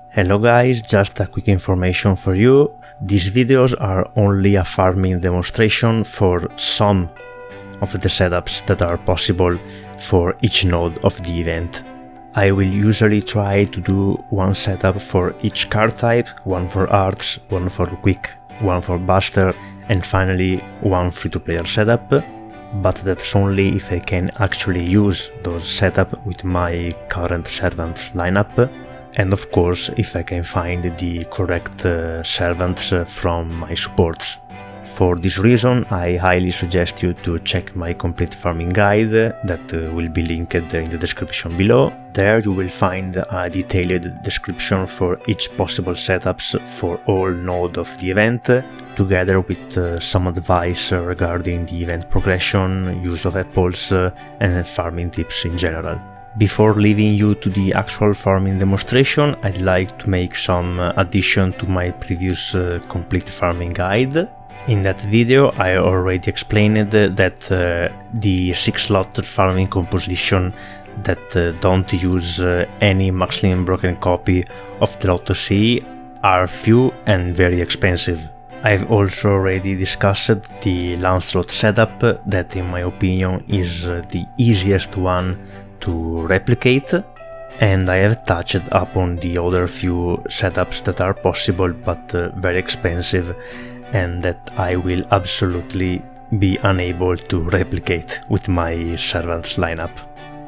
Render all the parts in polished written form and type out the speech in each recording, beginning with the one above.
Hello guys, just a quick information for you. These videos are only a farming demonstration for some of the setups that are possible for each node of the event. I will usually try to do one setup for each card type, one for arts, one for quick, one for buster, and finally one free-to-player setup, but that's only if I can actually use those setups with my current servants lineup, and of course if I can find the correct servants from my supports. For this reason, I highly suggest you to check my complete farming guide that will be linked in the description below. There you will find a detailed description for each possible setups for all nodes of the event, together with some advice regarding the event progression, use of apples, and farming tips in general. Before leaving you to the actual farming demonstration, I'd like to make some addition to my previous complete farming guide. In that video I already explained that the 6-slot farming composition that don't use any max limit broken copy of the Lotto CE are few and very expensive. I've also already discussed the Lancelot setup that in my opinion is the easiest one to replicate, and I have touched upon the other few setups that are possible but very expensive and that I will absolutely be unable to replicate with my servants lineup.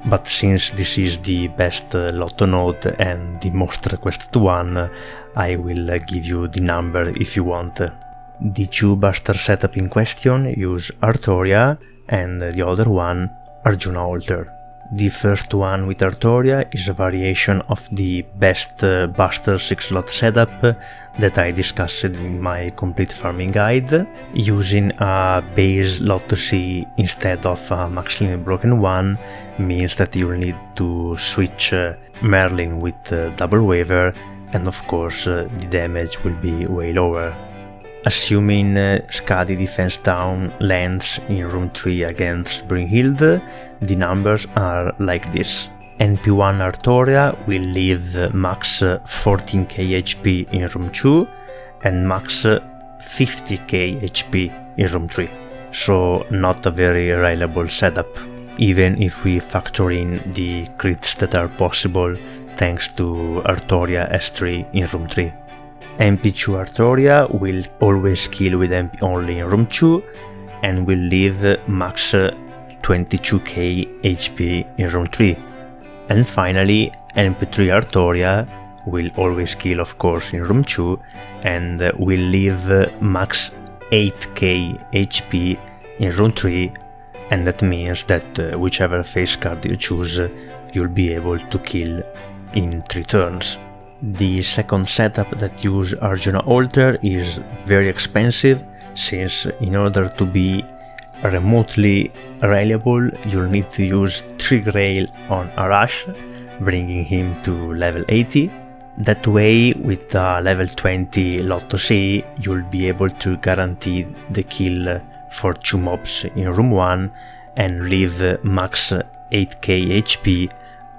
But since this is the best Lotto node and the most requested one, I will give you the number if you want. The two buster setup in question use Artoria and the other one Arjuna Altar. The first one with Artoria is a variation of the best buster 6-slot setup that I discussed in my complete farming guide. Using a base Lotto CE instead of a max limit broken one means that you'll need to switch Merlin with double waiver, and of course the damage will be way lower. Assuming Skadi defense down lands in room 3 against Brynhild, the numbers are like this. NP1 Artoria will leave max 14k HP in room 2 and max 50k HP in room 3, so not a very reliable setup, even if we factor in the crits that are possible thanks to Artoria S3 in room 3. MP2 Artoria will always kill with MP only in room 2 and will leave max 22k HP in room 3. And finally, MP3 Artoria will always kill of course in room 2 and will leave max 8k HP in room 3, and that means that whichever face card you choose, you'll be able to kill in 3 turns. The second setup that uses Arjuna Altar is very expensive, since in order to be remotely reliable you'll need to use 3 Grail on Arash, bringing him to level 80. That way, with a level 20 Lotto CE, you'll be able to guarantee the kill for 2 mobs in room 1 and leave max 8k HP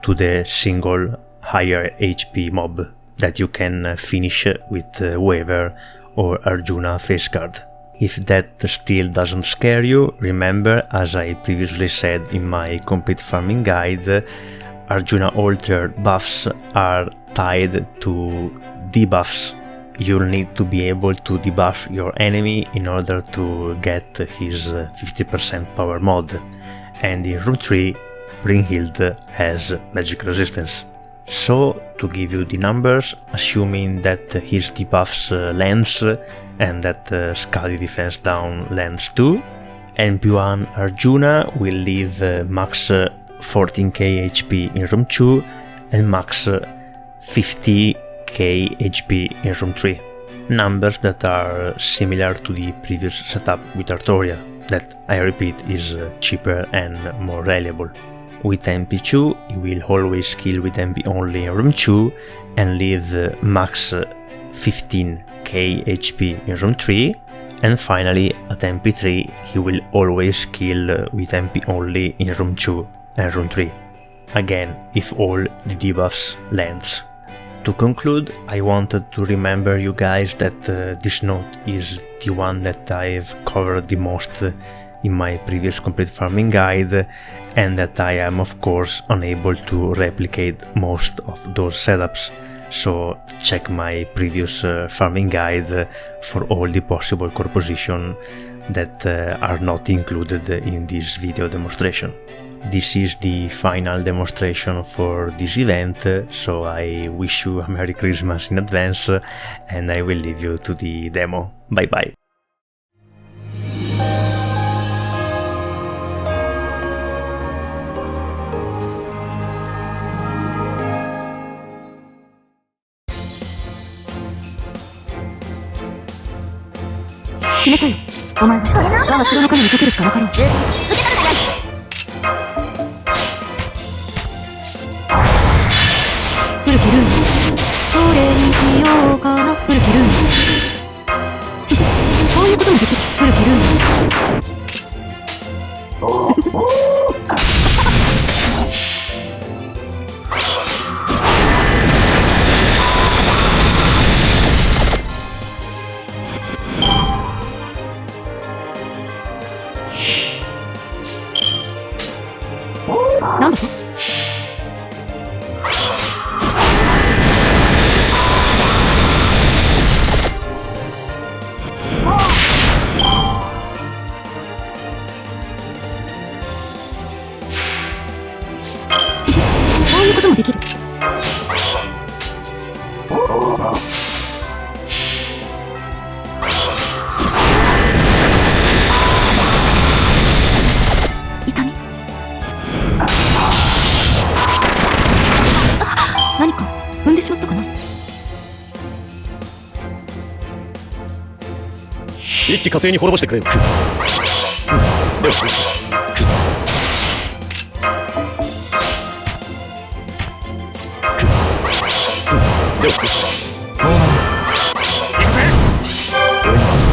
to the single higher HP mob that you can finish with waiver or Arjuna face card. If that still doesn't scare you, remember, as I previously said in my complete farming guide, Arjuna Altar buffs are tied to debuffs. You'll need to be able to debuff your enemy in order to get his 50% power mod, and in room 3 Brynhild has magic resistance. So, to give you the numbers, assuming that his debuffs lands and that Skadi defense down lands too, NP1 Arjuna will leave max 14k HP in room 2 and max 50k HP in room 3. Numbers that are similar to the previous setup with Artoria, that I repeat is cheaper and more reliable. With MP2, he will always kill with MP only in room 2 and leave max 15k HP in room 3, and finally at MP3 he will always kill with MP only in room 2 and room 3, again if all the debuffs lands. To conclude, I wanted to remember you guys that this node is the one that I've covered the most in my previous complete farming guide, and that I am of course unable to replicate most of those setups. So check my previous farming guide for all the possible core positions that are not included in this video demonstration. This is the final demonstration for this event, so I wish you a Merry Christmas in advance, and I will leave you to the demo. Bye bye!一気火星に滅ぼしてくれよ。では。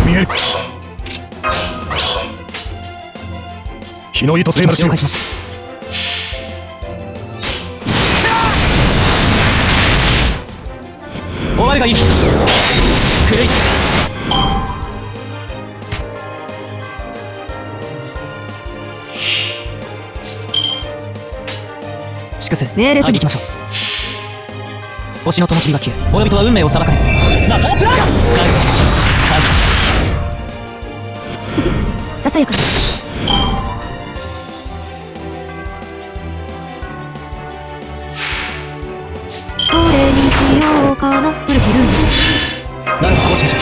見える。日の糸聖なるしろ。終わりがいい。クレイ。命令と行きましょう。星の灯火が消え、滅びとは運命を裁かれ。またプライささやかに。どれにしようかな。古きルールなるほど、こうしましょう。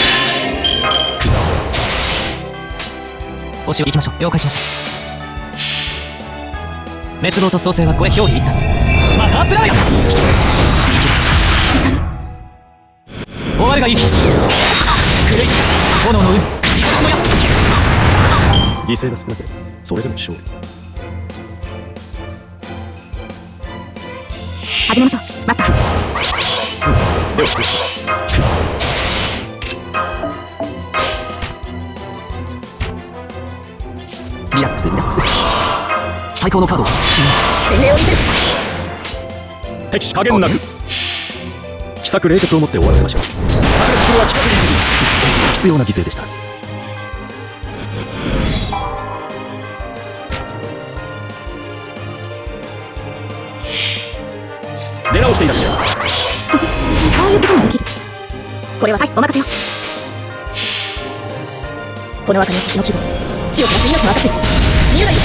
星を行きましょう。了解しました。滅亡と創生はこれ表裏一体。またプライ終わりがいい。クレイ炎の海、命の矢。犠牲が少なければそれでも勝利。始めましょう、マスター。ではリラックスリラックス。最高のカードを洗礼を見せる。敵視加減なく奇策冷徹をもって終わらせましょう。炸裂するは規格に必要な犠牲でした。出直していらっしゃい。こういうこともできる。これははいお任せよ。この赤の星の規模、地を照らす命の私。見るがいい。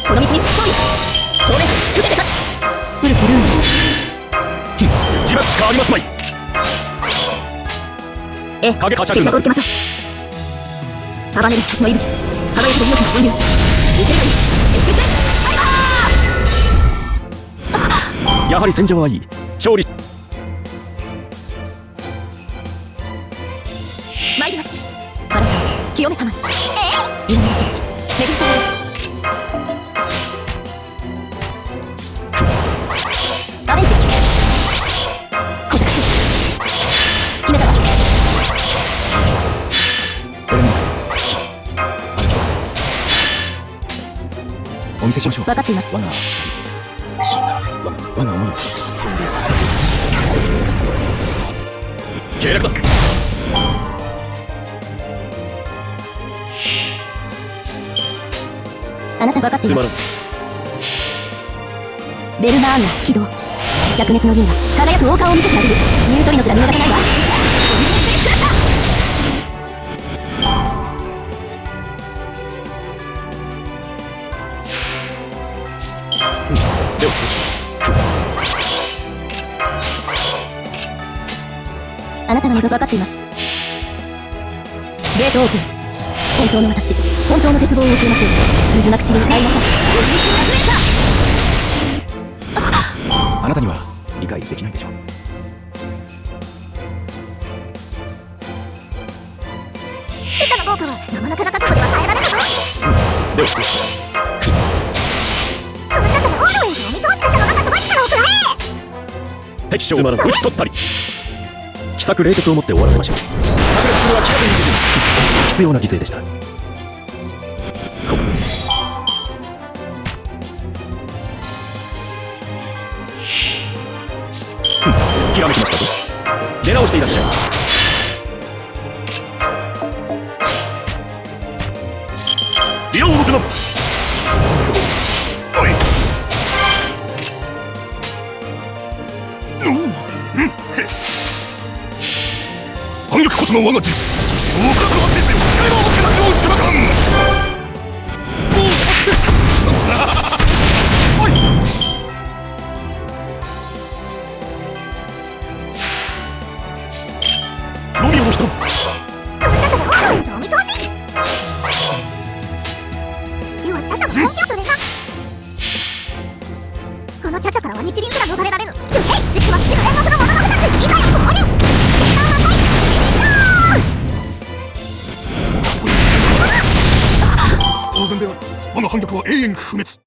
この道に勝利。正面受けて立つ。古きルール自爆しかありますまい。影はしゃぐな。決着をつけましょう。束ねる星の息吹、輝く命の分流。いけるがいい。やはり戦場はいい。勝利。参ります。あなた清めたまに。南の天使巡りさまです。アレンジ固着す。決めたわ。俺もお見せしましょう。分かっています。我が思いは計略だ。あなた分かっていつまらん。ます。ベルナーンの起動。灼熱の銀が輝く王冠を見せてあげる。ニュートリノスが見逃さないわ。ではあなたの望分かっています。ゲートオープン。本当の私、本当の絶望を教えましょう。水な唇買いましょう。あなたには理解できないでしょう。ペタの効果は生中な覚悟では耐えられないぞ。ではあなたのオールウェイズを見通し方の中すごい力をくらえ。敵将討ち取ったり。奇策冷徹をもって終わらせましょう。炸裂するは規格に準備。必要な犠牲でした。ひらめきましたぞ。出直していらっしゃい。リオウロクナおい反逆こそが我が人生。大方の手勢を刃を形を打ち砕かん。おいロミオの人。あなたのオールウェイズを見通し。ではチャチャの本気を取れな。このチャチャからは日輪すら逃れられぬ。シックはスキル連続の物の形。いざよともに当然である。我が反逆は永遠不滅。